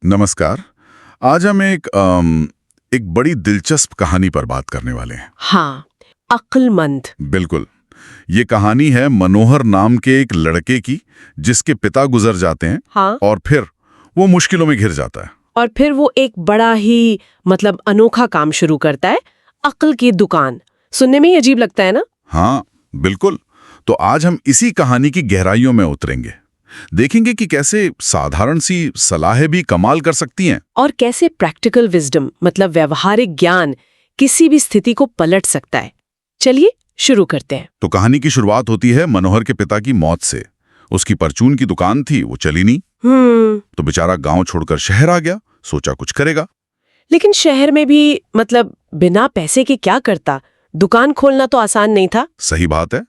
नमस्कार। आज हम एक बड़ी दिलचस्प कहानी पर बात करने वाले हैं। हाँ, अक्लमंद। बिल्कुल। ये कहानी है मनोहर नाम के एक लड़के की, जिसके पिता गुजर जाते हैं। हाँ। और फिर वो मुश्किलों में घिर जाता है। और फिर वो एक बड़ा ही अनोखा काम शुरू करता है, अक्ल की दुकान। सुनने में ही अजीब लगता है ना? हाँ, बिल्कुल। तो आज हम इसी कहानी की गहराइयों में उतरेंगे, देखेंगे कि कैसे साधारण सी सलाहें भी कमाल कर सकती हैं और कैसे प्रैक्टिकल विजडम व्यवहारिक ज्ञान किसी भी स्थिति को पलट सकता है। चलिए शुरू करते हैं। तो कहानी की शुरुआत होती है मनोहर के पिता की मौत से। उसकी परचून की दुकान थी, वो चली नहीं। तो बेचारा गांव छोड़कर शहर आ गया, सोचा कुछ करेगा। लेकिन शहर में भी बिना पैसे के क्या करता? दुकान खोलना तो आसान नहीं था। सही बात है।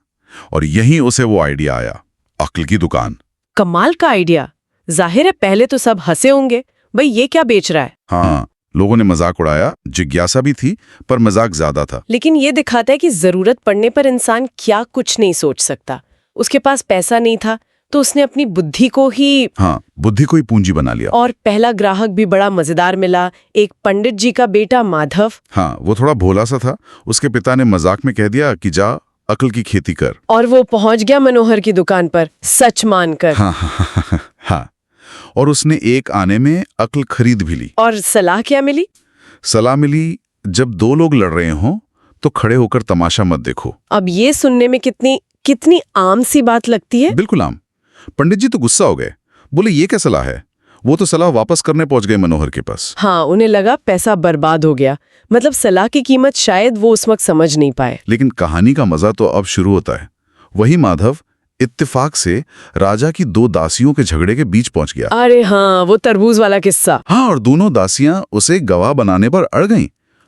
और यहीं उसे वो आइडिया आया, अक्ल की दुकान। कमाल का आइडिया। जाहिर है पहले तो सब हंसे होंगे, भाई ये क्या बेच रहा है। हाँ, लोगों ने मजाक उड़ाया, जिज्ञासा भी थी, पर मजाक ज्यादा था। लेकिन ये दिखाता है कि जरूरत पड़ने पर इंसान क्या कुछ नहीं सोच सकता। उसके पास पैसा नहीं था तो उसने अपनी बुद्धि को ही बुद्धि को ही पूंजी बना लिया। और पहला ग्राहक भी बड़ा मजेदार मिला, एक पंडित जी का बेटा माधव। हाँ, वो थोड़ा भोला सा था। उसके पिता ने मजाक में कह दिया कि जा अक्ल की खेती कर। और वो पहुंच गया मनोहर की दुकान पर, सच मानकर। हाँ। और उसने एक आने में अक्ल खरीद भी ली। और सलाह क्या मिली? सलाह मिली, जब दो लोग लड़ रहे हों तो खड़े होकर तमाशा मत देखो। अब ये सुनने में कितनी आम सी बात लगती है। बिल्कुल आम। पंडित जी तो गुस्सा हो गए, बोले ये क्या सलाह है। वो तो सलाह वापस करने पहुंच गए मनोहर के पास। हाँ, उन्हें लगा पैसा बर्बाद हो गया। सलाह की कीमत शायद वो उस वक्त समझ नहीं पाए। लेकिन कहानी का मजा तो अब शुरू होता है। वही माधव इत्तेफाक से राजा की दो दासियों के झगड़े के बीच पहुंच गया। अरे हाँ, वो तरबूज वाला किस्सा। हाँ, और दोनों दासियां उसे गवाह बनाने पर अड़ गईं।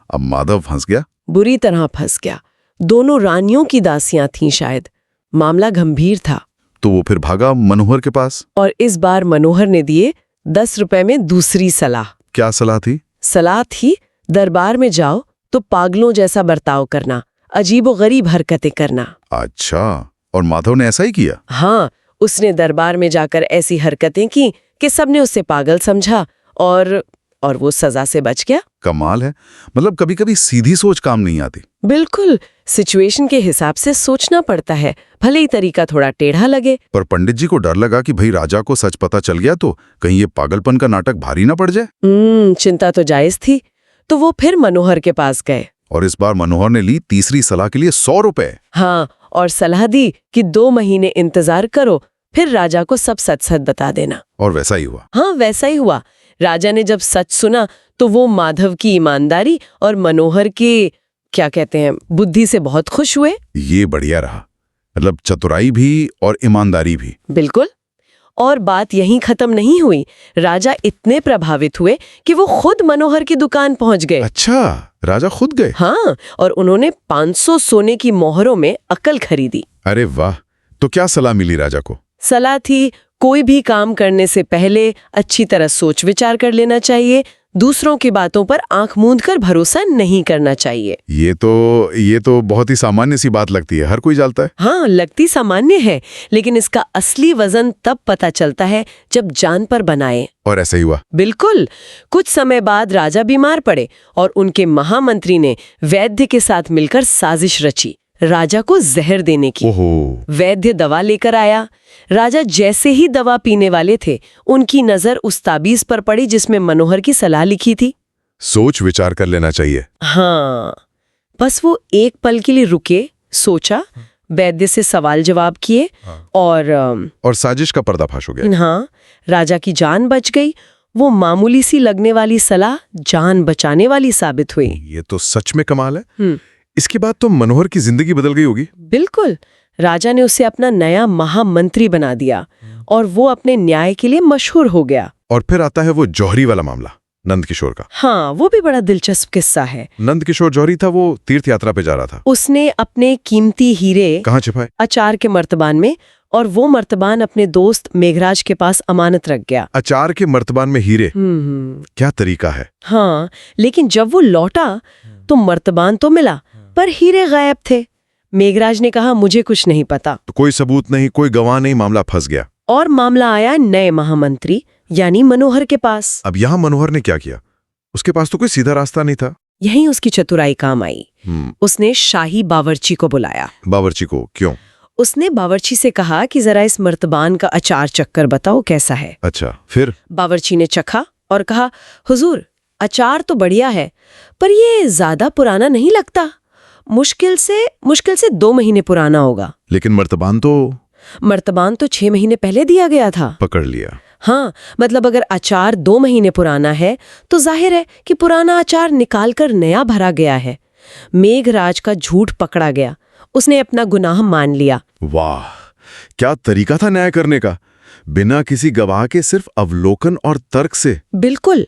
अब माधव फंस गया, बुरी तरह फंस गया। दोनों रानियों की दासियां थीं शायद। मामला गंभीर था। तो वो फिर भागा मनोहर के पास। और इस बार मनोहर ने दिए 10 रुपए में दूसरी सलाह। क्या सलाह थी? सलाह थी, दरबार में जाओ तो पागलों जैसा बर्ताव करना, अजीबोगरीब हरकतें करना। अच्छा, और माधव ने ऐसा ही किया? हाँ, उसने दरबार में जाकर ऐसी हरकतें की कि सबने उसे पागल समझा और वो सजा से बच गया। कमाल है। कभी कभी सीधी सोच काम नहीं आती। बिल्कुल, सिचुएशन के हिसाब से सोचना पड़ता है, भले ही तरीका थोड़ा टेढ़ा लगे। पर पंडित जी को डर लगा कि भाई राजा को सच पता चल गया तो कहीं ये पागलपन का नाटक भारी ना पड़ जाए। चिंता तो जायज थी। तो वो फिर मनोहर के पास गए। और इस बार मनोहर ने ली तीसरी सलाह के लिए 100 रुपए। हाँ, और सलाह दी कि 2 महीने इंतजार करो, फिर राजा को सब सच सच बता देना। और वैसा ही हुआ। हाँ, वैसा ही हुआ। राजा ने जब सच सुना तो वो माधव की ईमानदारी और मनोहर के बुद्धि से बहुत खुश हुए। ये बढ़िया रहा। चतुराई भी और ईमानदारी भी। बिल्कुल। और बात यहीं खत्म नहीं हुई। राजा इतने प्रभावित हुए कि वो खुद मनोहर की दुकान पहुंच गए। अच्छा, राजा खुद गए? हाँ, और उन्होंने 500 सोने की मोहरों में अक्ल खरीदी। अरे वाह। तो क्या सलाह मिली राजा को? सलाह थी, कोई भी काम करने से पहले अच्छी तरह सोच विचार कर लेना चाहिए। दूसरों की बातों पर आंख मूंद कर भरोसा नहीं करना चाहिए। ये तो बहुत ही सामान्य सी बात लगती है, हर कोई जानता है। हाँ, लगती सामान्य है, लेकिन इसका असली वजन तब पता चलता है जब जान पर बनाए। और ऐसा ही हुआ। बिल्कुल। कुछ समय बाद राजा बीमार पड़े और उनके महामंत्री ने वैद्य के साथ मिलकर साजिश रची राजा को जहर देने की। वैद्य दवा लेकर आया। राजा जैसे ही दवा पीने वाले थे, उनकी नजर उस ताबीज पर पड़ी जिसमें मनोहर की सलाह लिखी थी। सोच विचार कर लेना चाहिए। हाँ, बस वो एक पल के लिए रुके, सोचा, वैद्य से सवाल जवाब किए। और साजिश का पर्दाफाश हो गया। हाँ, राजा की जान बच गई। वो मामूली सी लगने वाली सलाह जान बचाने वाली साबित हुई। ये तो सच में कमाल है। इसके बाद तो मनोहर की जिंदगी बदल गई होगी। बिल्कुल। राजा ने उसे अपना नया महामंत्री बना दिया और वो अपने न्याय के लिए मशहूर हो गया। और फिर आता है वो जौहरी वाला मामला, नंद किशोर का। हाँ, वो भी बड़ा दिलचस्प किस्सा है। नंद किशोर जौहरी था, वो तीर्थ यात्रा पे जा रहा था। उसने अपने कीमती हीरे कहाँ छिपाए? अचार के मर्तबान में, और वो मर्तबान अपने दोस्त मेघराज के पास अमानत रख गया। अचार के मर्तबान में हीरे? क्या तरीका है। हाँ, लेकिन जब वो लौटा तो मर्तबान तो मिला, पर हीरे गायब थे। मेघराज ने कहा, मुझे कुछ नहीं पता। तो कोई सबूत नहीं, कोई गवाह नहीं, मामला फंस गया। और मामला आया नए महामंत्री यानी मनोहर के पास। अब यहाँ मनोहर ने क्या किया? उसके पास तो कोई सीधा रास्ता नहीं था। यहीं उसकी चतुराई काम आई। उसने शाही बावर्ची को बुलाया। बावर्ची को क्यों? उसने बावर्ची से कहा कि जरा इस मर्तबान का अचार चक्कर बताओ कैसा है। अच्छा, फिर? बावर्ची ने चखा और कहा, हुजूर, अचार तो बढ़िया है, पर ये ज्यादा पुराना नहीं लगता। मुश्किल से 2 महीने पुराना होगा। लेकिन मर्तबान तो 6 महीने पहले दिया गया था। पकड़ लिया। हाँ, मतलब अगर अचार 2 महीने पुराना है तो जाहिर है कि पुराना अचार निकालकर नया भरा गया है। मेघराज का झूठ पकड़ा गया। उसने अपना गुनाह मान लिया। वाह, क्या तरीका था न्याय करने का, बिना किसी गवाह के, सिर्फ अवलोकन और तर्क से। बिल्कुल।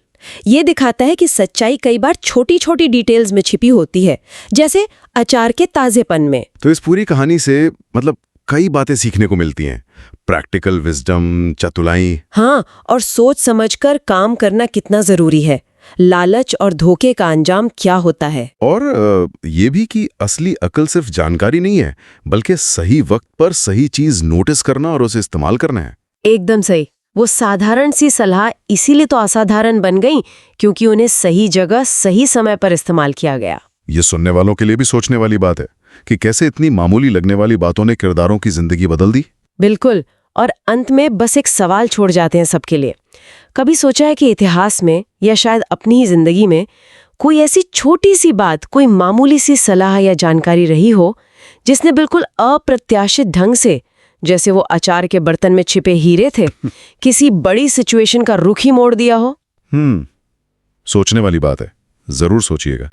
ये दिखाता है कि सच्चाई कई बार छोटी छोटी डिटेल्स में छिपी होती है, जैसे अचार के ताजेपन में। तो इस पूरी कहानी से मतलब कई बातें सीखने को मिलती हैं। प्रैक्टिकल विजडम, चतुलाई। हाँ, और सोच समझकर काम करना कितना जरूरी है। लालच और धोखे का अंजाम क्या होता है। और ये भी कि असली अकल सिर्फ जानकारी नहीं है, बल्कि सही वक्त पर सही चीज नोटिस करना और उसे इस्तेमाल करना है। एकदम सही। वो साधारण सी सलाह इसीलिए तो असाधारण बन गई, क्योंकि उन्हें सही जगह सही समय पर इस्तेमाल किया गया। ये सुनने वालों के लिए भी सोचने वाली बात है कि कैसे इतनी मामूली लगने वाली बातों ने किरदारों की जिंदगी बदल दी। बिल्कुल। और अंत में बस एक सवाल छोड़ जाते हैं सबके लिए। कभी सोचा है कि इतिहास में या शायद अपनी ही जिंदगी में कोई ऐसी छोटी सी बात, कोई मामूली सी सलाह या जानकारी रही हो जिसने बिल्कुल अप्रत्याशित ढंग से, जैसे वो अचार के बर्तन में छिपे हीरे थे, किसी बड़ी सिचुएशन का रुख ही मोड़ दिया हो? सोचने वाली बात है, जरूर सोचिएगा।